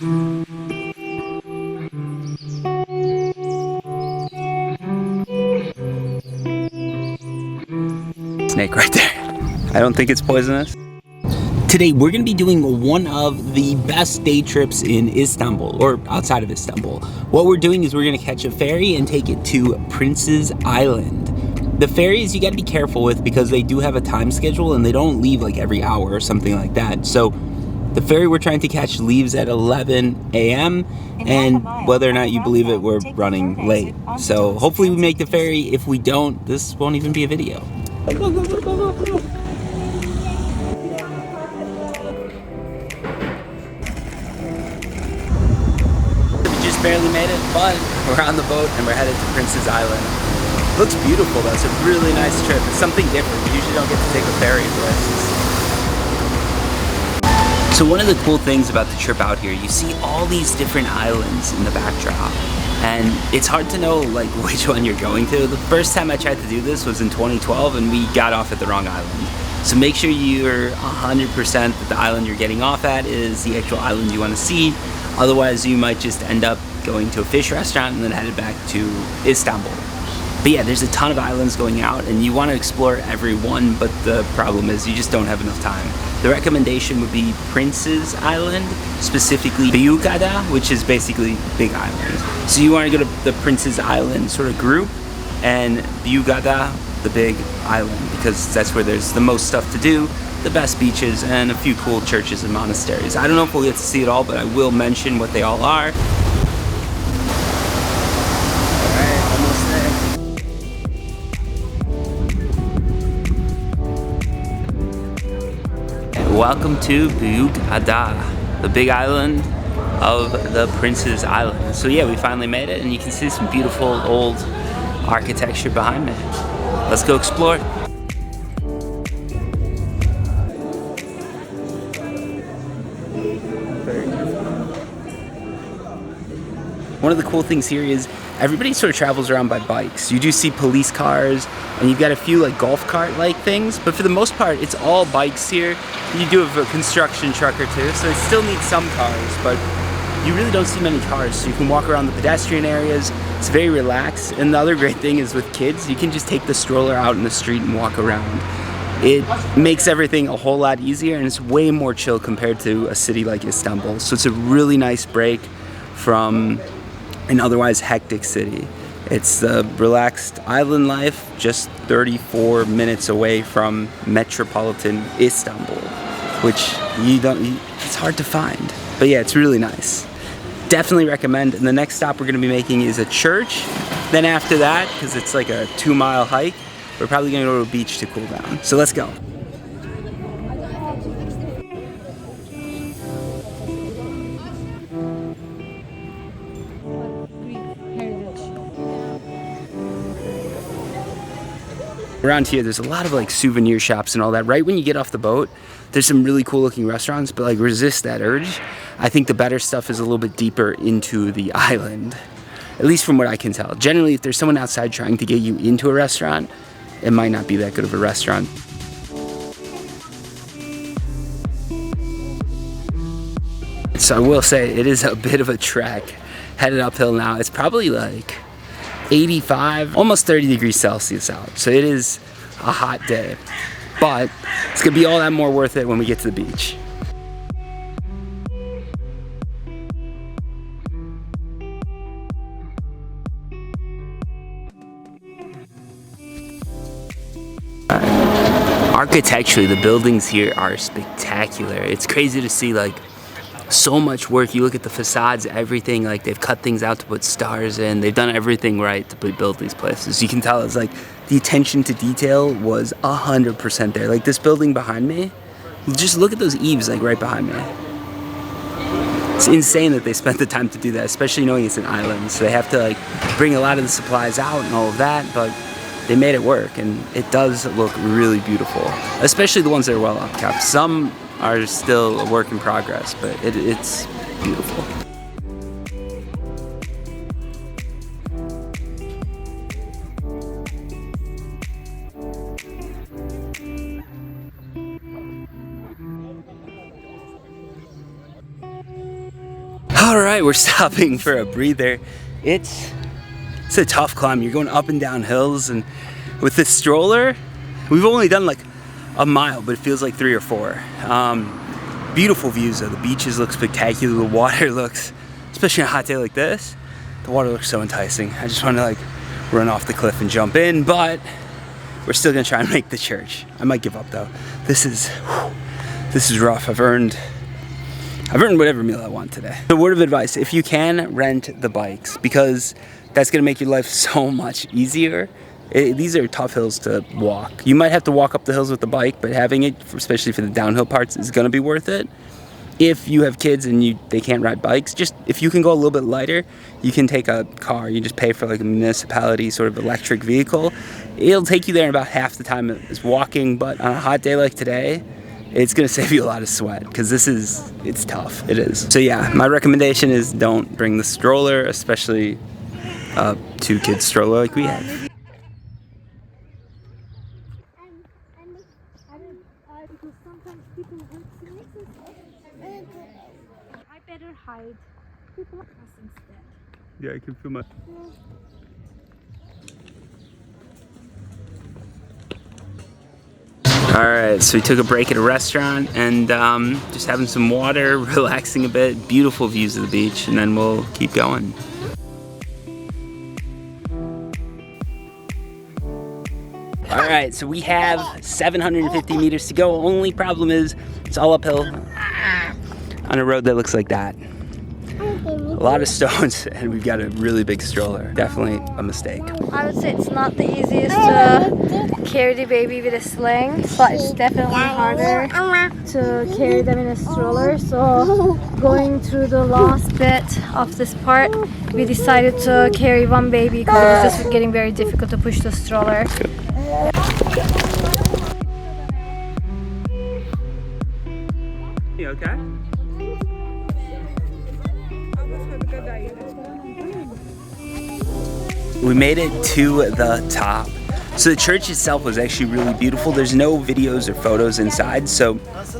Snake right there. I don't think it's poisonous. Today we're going to be doing one of the best day trips in Istanbul, or outside of Istanbul. What we're doing is we're going to catch a ferry and take it to Prince's Island. The ferries you got to be careful with because they do have a time schedule and they don't leave like every hour or something like that. So the ferry we're trying to catch leaves at 11 a.m. and whether or not you believe it, we're running late. So hopefully we make the ferry. If we don't, this won't even be a video. Barely made it, but we're on the boat and we're headed to Prince's Island. Looks beautiful though, it's a really nice trip. It's something different. You usually don't get to take a ferry places. So one of the cool things about the trip out here, you see all these different islands in the backdrop. And it's hard to know like which one you're going to. The first time I tried to do this was in 2012 and we got off at the wrong island. So make sure you're 100% that the island you're getting off at is the actual island you want to see. Otherwise, you might just end up going to a fish restaurant and then headed back to Istanbul. But yeah, there's a ton of islands going out and you want to explore every one, but the problem is you just don't have enough time. The recommendation would be Prince's Island, specifically Büyükada, which is basically Big Island. So you want to go to the Prince's Island sort of group and Büyükada, the Big Island, because that's where there's the most stuff to do, the best beaches, and a few cool churches and monasteries. I don't know if we'll get to see it all, but I will mention what they all are. Alright, almost there. And welcome to Büyükada, the Big Island of the Prince's Island. So yeah, we finally made it, and you can see some beautiful old architecture behind me. Let's go explore. One of the cool things here is everybody sort of travels around by bikes. You do see police cars and you've got a few like golf cart like things, but for the most part it's all bikes here. You do have a construction truck or two, so it still needs some cars, but you really don't see many cars. So you can walk around the pedestrian areas. It's very relaxed. And the other great thing is with kids, you can just take the stroller out in the street and walk around. It makes everything a whole lot easier and it's way more chill compared to a city like Istanbul. So it's a really nice break from an otherwise hectic city. It's the relaxed island life, just 34 minutes away from metropolitan Istanbul, which it's hard to find. But yeah, it's really nice. Definitely recommend. And the next stop we're gonna be making is a church. Then after that, because it's like a 2-mile hike, we're probably gonna go to a beach to cool down. So let's go. Around here, there's a lot of like souvenir shops and all that. Right when you get off the boat, there's some really cool looking restaurants, but like resist that urge. I think the better stuff is a little bit deeper into the island, at least from what I can tell. Generally, if there's someone outside trying to get you into a restaurant, it might not be that good of a restaurant. So I will say it is a bit of a trek headed uphill now. It's probably like 85, almost 30 degrees Celsius out. So it is a hot day, but it's gonna be all that more worth it when we get to the beach. Architecturally, the buildings here are spectacular. It's crazy to see like so much work. You look at the facades, everything, like they've cut things out to put stars in. They've done everything right to build these places. You can tell it's like the attention to detail was 100% there. Like this building behind me, just look at those eaves like right behind me. It's insane that they spent the time to do that, especially knowing it's an island. So they have to like bring a lot of the supplies out and all of that, but they made it work and it does look really beautiful, especially the ones that are well upkept. Some are still a work in progress, but it's beautiful. All right, we're stopping for a breather. It's a tough climb. You're going up and down hills, and with this stroller, we've only done like a mile, but it feels like 3 or 4. Beautiful views though. The beaches look spectacular. The water looks, especially on a hot day like this, the water looks so enticing. I just want to like run off the cliff and jump in, but we're still gonna try and make the church. I might give up though. This is rough. I've earned whatever meal I want today. The word of advice: if you can, rent the bikes, because that's gonna make your life so much easier. These are tough hills to walk. You might have to walk up the hills with the bike, but having it, especially for the downhill parts, is gonna be worth it. If you have kids and they can't ride bikes, just if you can go a little bit lighter, you can take a car. You just pay for like a municipality sort of electric vehicle. It'll take you there in about half the time as walking, but on a hot day like today, it's gonna save you a lot of sweat, because it's tough, it is. So yeah, my recommendation is don't bring the stroller, especially a 2-kid stroller like we have. I better hide us instead. Yeah, I can feel my... Alright, so we took a break at a restaurant and just having some water, relaxing a bit, beautiful views of the beach, and then we'll keep going. Alright, so we have 750 meters to go. Only problem is it's all uphill on a road that looks like that. A lot of stones, and we've got a really big stroller. Definitely a mistake. I would say it's not the easiest to carry the baby with a sling, but it's definitely harder to carry them in a stroller. So going through the last bit of this part, we decided to carry one baby because it was just getting very difficult to push the stroller. You okay? We made it to the top. So the church itself was actually really beautiful. There's no videos or photos inside, so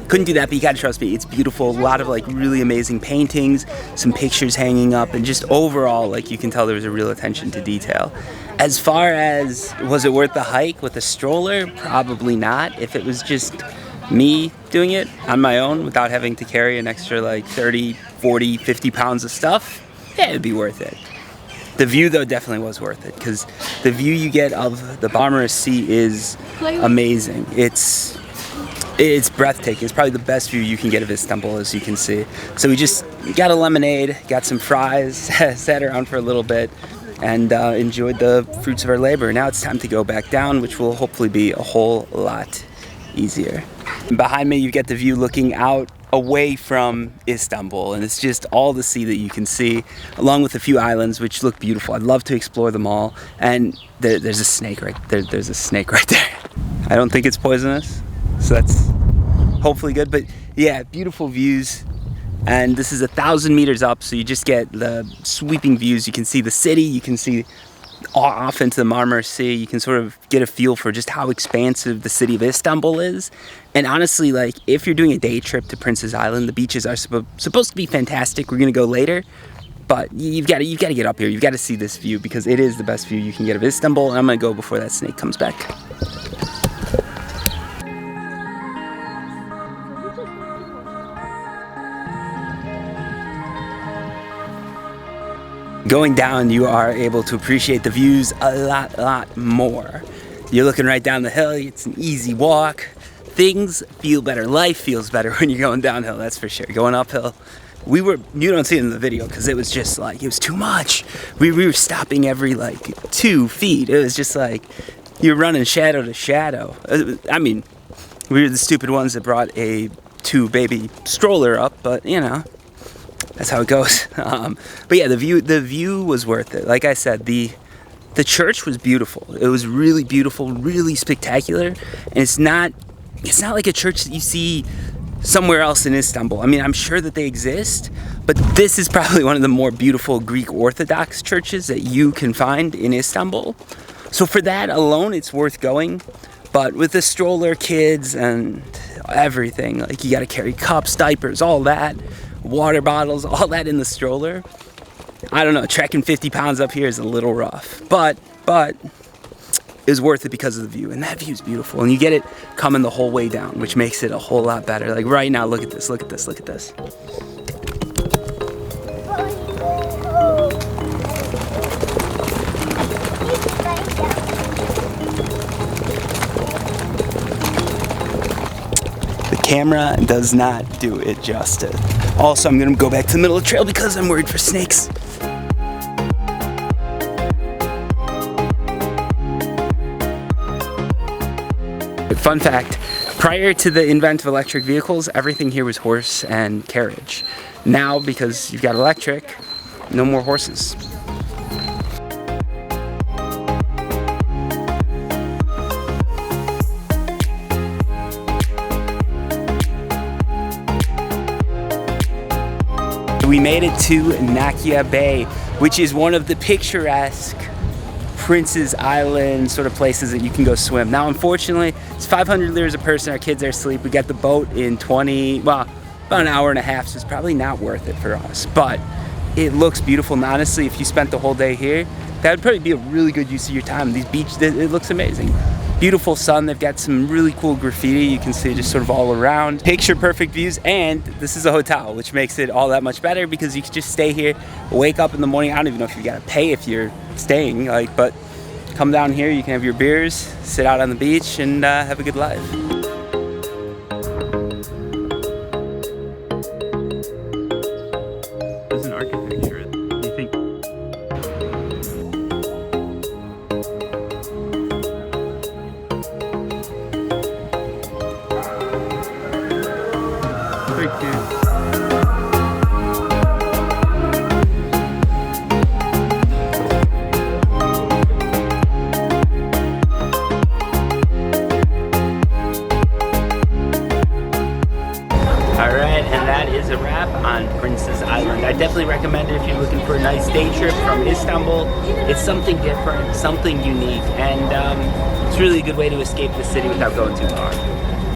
couldn't do that, but you gotta trust me, it's beautiful. A lot of like really amazing paintings, some pictures hanging up, and just overall, like you can tell there was a real attention to detail. As far as, was it worth the hike with a stroller? Probably not. If it was just me doing it on my own without having to carry an extra like 30, 40, 50 pounds of stuff, yeah, it'd be worth it. The view though definitely was worth it, because the view you get of the Marmara Sea is amazing. It's breathtaking. It's probably the best view you can get of Istanbul, as you can see. So we just got a lemonade, got some fries, sat around for a little bit, and enjoyed the fruits of our labor. Now it's time to go back down, which will hopefully be a whole lot easier. And behind me you get the view looking out away from Istanbul, and it's just all the sea that you can see, along with a few islands which look beautiful. I'd love to explore them all, and there's a snake right there. There's a snake right there. I don't think it's poisonous, so that's hopefully good. But yeah, beautiful views, and this is 1,000 meters up, so you just get the sweeping views. You can see the city, you can see off into the Marmara Sea. You can sort of get a feel for just how expansive the city of Istanbul is. And honestly, like, if you're doing a day trip to Princess Island, the beaches are supposed to be fantastic. We're gonna go later, but you've got to get up here. You've got to see this view, because it is the best view you can get of Istanbul. And I'm gonna go before that snake comes back. Going down, you are able to appreciate the views a lot more. You're looking right down the hill. It's an easy walk. Things feel better. Life feels better when you're going downhill, that's for sure. Going uphill, you don't see it in the video because it was just like, it was too much. We were stopping every like 2 feet. It was just like, you're running shadow to shadow. I mean, we were the stupid ones that brought a 2-baby stroller up, but you know, that's how it goes. But yeah, the view was worth it. Like I said, the church was beautiful. It was really beautiful, really spectacular. And it's not like a church that you see somewhere else in Istanbul. I mean, I'm sure that they exist, but this is probably one of the more beautiful Greek Orthodox churches that you can find in Istanbul. So for that alone, it's worth going. But with the stroller, kids, and everything, like you got to carry cups, diapers, all that, water bottles, all that in the stroller. I don't know, trekking 50 pounds up here is a little rough, but it was worth it because of the view, and that view is beautiful, and you get it coming the whole way down, which makes it a whole lot better. Like right now, look at this, look at this, look at this. The camera does not do it justice. Also, I'm gonna go back to the middle of the trail because I'm worried for snakes. Fun fact, prior to the advent of electric vehicles, everything here was horse and carriage. Now, because you've got electric, no more horses. We made it to Nakia Bay, which is one of the picturesque Prince's Island sort of places that you can go swim. Now, unfortunately, it's 500 liras a person. Our kids are asleep. We got the boat in about an hour and a half, so it's probably not worth it for us. But it looks beautiful, and honestly, if you spent the whole day here, that would probably be a really good use of your time. These beaches, it looks amazing. Beautiful sun. They've got some really cool graffiti you can see just sort of all around. Picture perfect views, and this is a hotel, which makes it all that much better because you can just stay here, wake up in the morning. I don't even know if you gotta pay if you're staying, but come down here, you can have your beers, sit out on the beach, and have a good life. There's an architecture. Do you think? Very cute. Alright, and that is a wrap on Prince's Island. I definitely recommend it if you're looking for a nice day trip from Istanbul. It's something different, something unique, and it's really a good way to escape the city without going too far.